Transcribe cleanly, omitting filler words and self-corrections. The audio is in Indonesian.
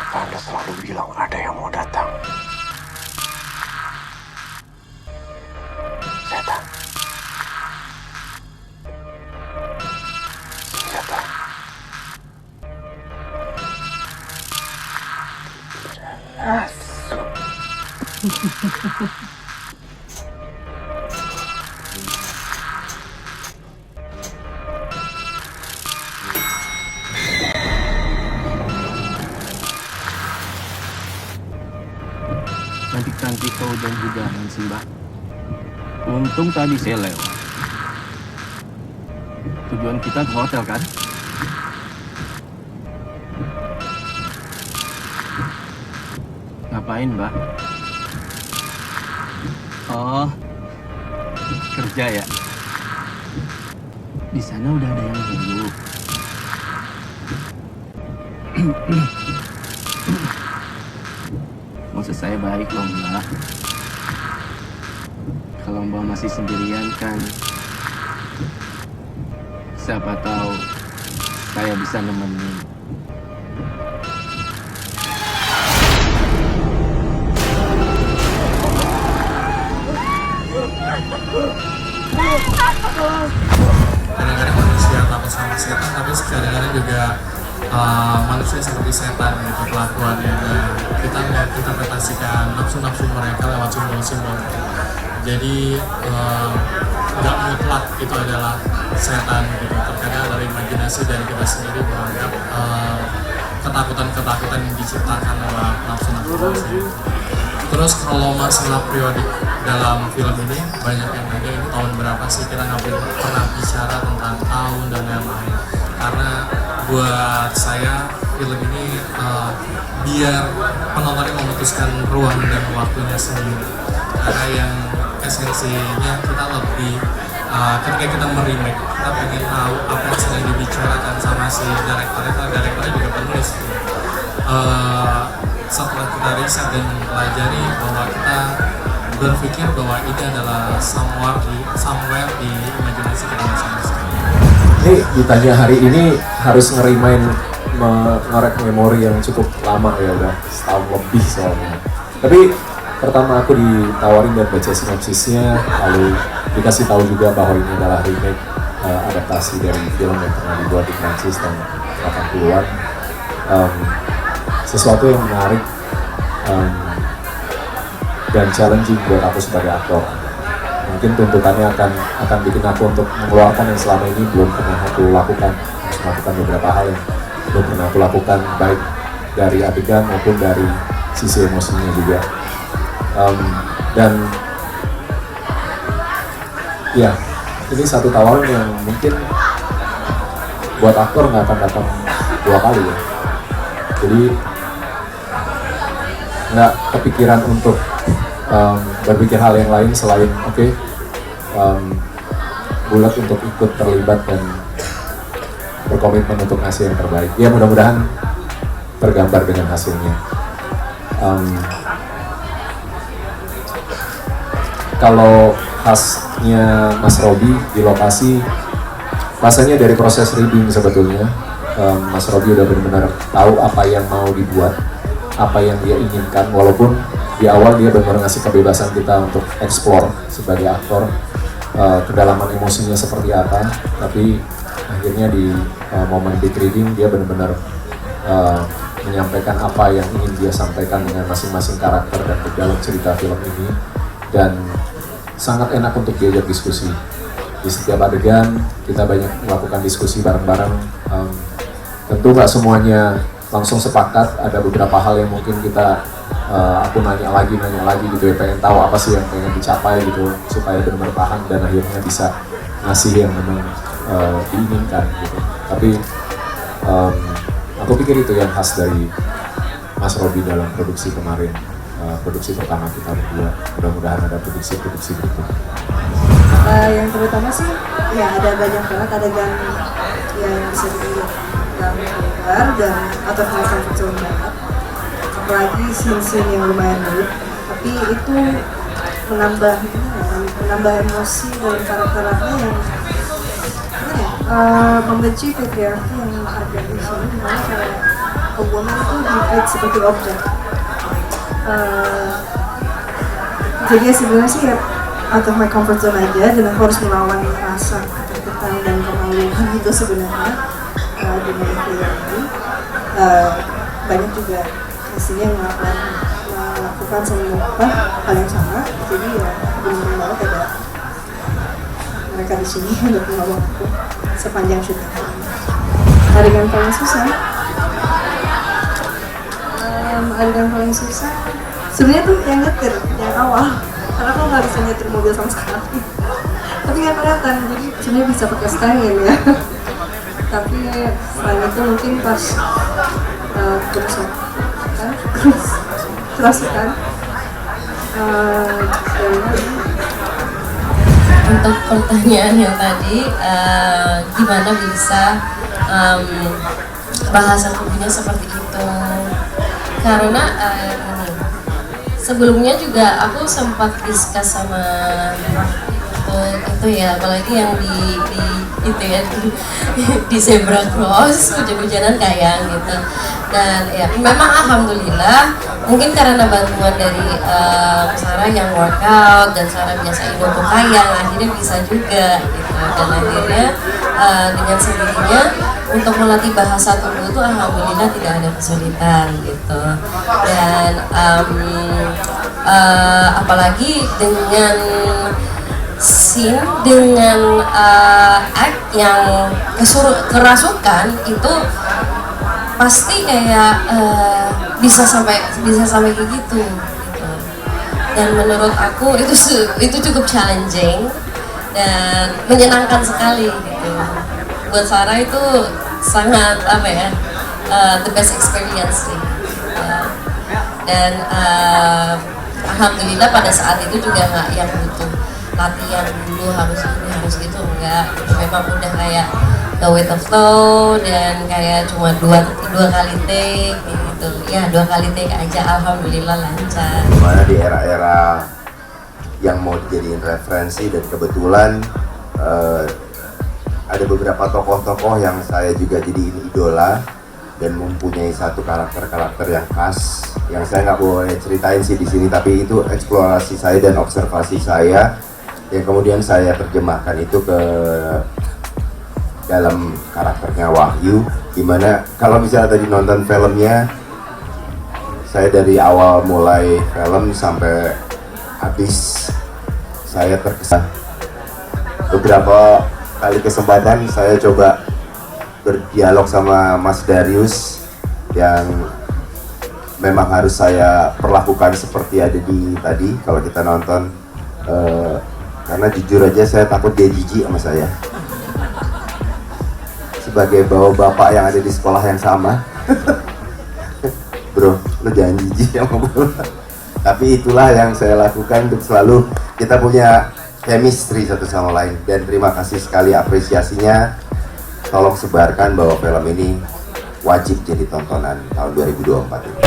Anda selalu bilang ada yang mau datang. Setan. Setan. Asuk. Nanti kau hujan-hujanan sih mbak. Untung tadi saya lewat. Tujuan kita ke hotel kan? Ngapain mbak? Oh, kerja ya? Di sana udah ada yang nunggu. Maksud saya baik loh mbak. Kalau mbak masih sendirian kan, siapa tahu saya bisa nemenin. Kadang-kadang manusia takut sama setan, tapi kadang-kadang juga manusia seperti setan gitu kelakuannya. Kita menginterpretasikan nafsu-nafsu mereka lewat simbol-simbol. Jadi nggak mutlak itu adalah setan gitu. Terkadang dari imajinasi dari kita sendiri menganggap ketakutan-ketakutan yang diciptakan lewat nafsu-nafsu. Terus kalau masalah periodik dalam film ini banyak yang nanya ini tahun berapa sih, kita nggak pernah bicara tentang tahun dan lain-lain. Karena buat saya film ini biar penontonnya memutuskan ruang dan waktunya sendiri. Karena yang esensinya kita lebih ketika kita meremake, kita pengen tahu apa yang sedang dibicarakan sama si direkturnya juga penulis. Setelah kita riset dan pelajari bahwa kita berpikir bahwa ini adalah somewhere di imajinasi kita masing-masing. Ini ditanya hari ini harus ngorek memori yang cukup lama ya, udah setahun lebih soalnya. Tapi pertama aku ditawarin dan baca sinopsisnya, lalu dikasih tahu juga bahwa ini adalah remake adaptasi dari film yang pernah dibuat di Prancis tahun 80-an. Sesuatu yang menarik dan challenging buat aku sebagai aktor. Mungkin tuntutannya akan bikin aku untuk mengeluarkan yang selama ini belum pernah aku lakukan, melakukan beberapa hal yang belum pernah aku lakukan, baik dari adegan maupun dari sisi emosinya juga. Dan ya, ini satu tawaran yang mungkin buat aktor nggak akan datang dua kali ya. Jadi nggak kepikiran untuk berpikir hal yang lain selain bulat untuk ikut terlibat dan berkomitmen untuk ngasih yang terbaik. Ya mudah-mudahan tergambar dengan hasilnya. Kalau khasnya Mas Robi di lokasi, rasanya dari proses reading sebetulnya Mas Robi udah benar-benar tahu apa yang mau dibuat, apa yang dia inginkan, walaupun di awal dia benar-benar ngasih kebebasan kita untuk explore sebagai aktor kedalaman emosinya seperti apa, tapi akhirnya di momen big reading dia benar-benar menyampaikan apa yang ingin dia sampaikan dengan masing-masing karakter dan dalam cerita film ini, dan sangat enak untuk diajak diskusi. Di setiap adegan kita banyak melakukan diskusi bareng-bareng. Tentu nggak semuanya langsung sepakat, ada beberapa hal yang mungkin kita aku nanya lagi gitu ya, pengen tahu apa sih yang pengen dicapai gitu supaya benar-benar paham dan akhirnya bisa ngasih yang memang diinginkan gitu. Tapi aku pikir itu yang khas dari Mas Robi dalam produksi kemarin, produksi pertama kita berdua. Mudah-mudahan ada produksi berikutnya. Yang terutama sih ya ada banyak banget adegan yang bisa dilihat yang keluar dan atau comfort zone banget, apalagi scene-scene yang lumayan baik, tapi itu menambah emosi dari karakternya yang membenci patriarki yang ada di sini, dimana kayak a woman itu di-treat seperti objek. Jadi sebenarnya sih out of my comfort zone aja, dan aku harus melawan rasa ketakutan dan kemaluan itu sebenarnya dengan film ini. Banyak juga hasilnya yang melakukan hal yang sama, jadi ya beruntung banget ada mereka di sini untuk menolong aku sepanjang syuting. Adegan paling susah, adegan paling susah sebenarnya tuh yang nyetir, yang awal, karena aku nggak bisa nyetir mobil sama sekali. Tapi nggak kelihatan, jadi sebenarnya bisa pakai stangin ya. Tapi selain itu mungkin pas kerasukan untuk pertanyaan yang tadi, gimana bisa bahasa tubuhnya seperti itu? Karena sebelumnya juga aku sempat discuss sama itu ya, apalagi yang di itu ya di zebra cross hujan-hujanan kayak gitu. Dan ya memang alhamdulillah mungkin karena bantuan dari Sarah yang workout dan Sarah biasa untuk kayang, akhirnya bisa juga gitu. Dan akhirnya dengan sendirinya untuk melatih bahasa tubuh itu alhamdulillah tidak ada kesulitan gitu. Dan apalagi dengan scene, dengan act yang kerasukan itu pasti kayak bisa sampai kayak gitu. Dan menurut aku itu cukup challenging dan menyenangkan sekali gitu. Buat Sarah itu sangat the best experience sih. Dan alhamdulillah pada saat itu juga nggak yang butuh latihan dulu harus ini harus gitu, enggak. Memang udah kayak go with the flow dan kayak cuma dua kali take gitu ya, 2 kali take aja alhamdulillah lancar. Dimana di era-era yang mau dijadiin referensi, dan kebetulan ada beberapa tokoh-tokoh yang saya juga jadiin idola dan mempunyai satu karakter yang khas yang saya nggak boleh ceritain sih di sini, tapi itu eksplorasi saya dan observasi saya yang kemudian saya terjemahkan itu ke dalam karakternya Wahyu. Dimana kalau misalnya tadi nonton filmnya, saya dari awal mulai film sampai habis saya terkesan. Beberapa kali kesempatan saya coba berdialog sama Mas Darius yang memang harus saya perlakukan seperti ada di tadi kalau kita nonton, karena jujur aja saya takut dia jijik sama saya sebagai bapak yang ada di sekolah yang sama. Bro, lu jangan jijik sama gue. Tapi itulah yang saya lakukan untuk selalu kita punya chemistry satu sama lain. Dan terima kasih sekali apresiasinya. Tolong sebarkan bahwa film ini wajib jadi tontonan tahun 2024 ini.